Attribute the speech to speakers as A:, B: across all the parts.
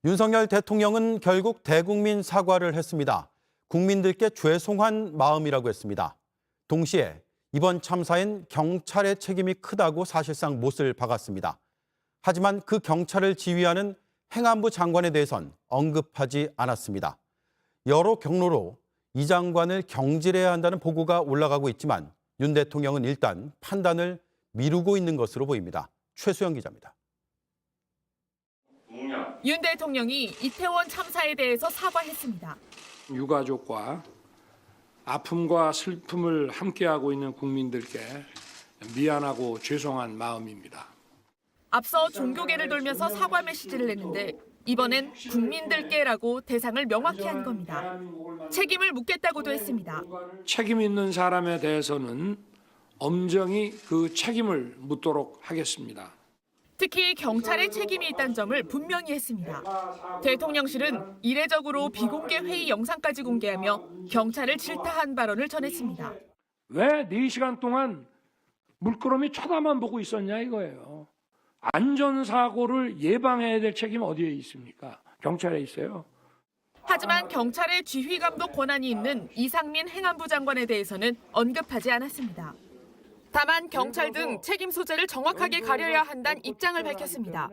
A: 윤석열 대통령은 결국 대국민 사과를 했습니다. 국민들께 죄송한 마음이라고 했습니다. 동시에 이번 참사엔 경찰의 책임이 크다고 사실상 못을 박았습니다. 하지만 그 경찰을 지휘하는 행안부 장관에 대해선 언급하지 않았습니다. 여러 경로로 이 장관을 경질해야 한다는 보고가 올라가고 있지만 윤 대통령은 일단 판단을 미루고 있는 것으로 보입니다. 최수영 기자입니다.
B: 윤 대통령이 이태원 참사에 대해서 사과했습니다.
C: 유가족과 아픔과 슬픔을 함께하고 있는 국민들께 미안하고 죄송한 마음입니다.
B: 앞서 종교계를 돌면서 사과 메시지를 냈는데 이번엔 국민들께라고 대상을 명확히 한 겁니다. 책임을 묻겠다고도 했습니다.
C: 책임 있는 사람에 대해서는 엄정히 그 책임을 묻도록 하겠습니다.
B: 특히 경찰의 책임이 있다는 점을 분명히 했습니다. 대통령실은 이례적으로 비공개 회의 영상까지 공개하며 경찰을 질타한 발언을 전했습니다.
C: 왜 4시간 동안 물끄러미 쳐다만 보고 있었냐 이거예요. 안전사고를 예방해야 될 책임 어디에 있습니까? 경찰에 있어요.
B: 하지만 경찰의 지휘 감독 권한이 있는 이상민 행안부 장관에 대해서는 언급하지 않았습니다. 다만 경찰 등 책임 소재를 정확하게 가려야 한다는 입장을 밝혔습니다.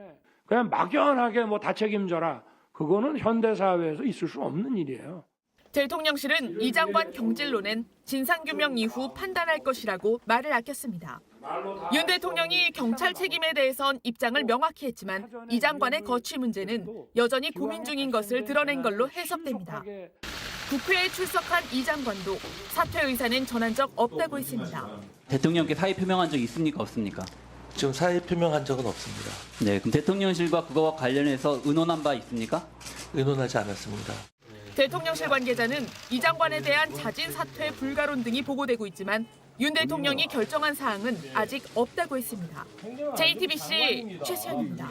C: 그냥 막연하게 다 책임져라. 그거는 현대사회에서 있을 수 없는 일이에요.
B: 대통령실은 이 장관 경질론엔 진상규명 이후 판단할 것이라고 말을 아꼈습니다. 윤 대통령이 경찰 책임에 대해선 입장을 명확히 했지만 이 장관의 거취 문제는 여전히 고민 중인 것을 드러낸 걸로 해석됩니다. 국회에 출석한 이 장관도 사퇴 의사는 전한 적 없다고 했습니다.
D: 대통령께 사의 표명한 적 있습니까? 없습니까?
E: 지금 사의 표명한 적은 없습니다.
D: 네, 그럼 대통령실과 그거와 관련해서 의논한 바 있습니까?
E: 의논하지 않았습니다.
B: 대통령실 관계자는 이 장관에 대한 자진 사퇴 불가론 등이 보고되고 있지만 윤 대통령이 결정한 사항은 아직 없다고 했습니다. JTBC 최수연입니다.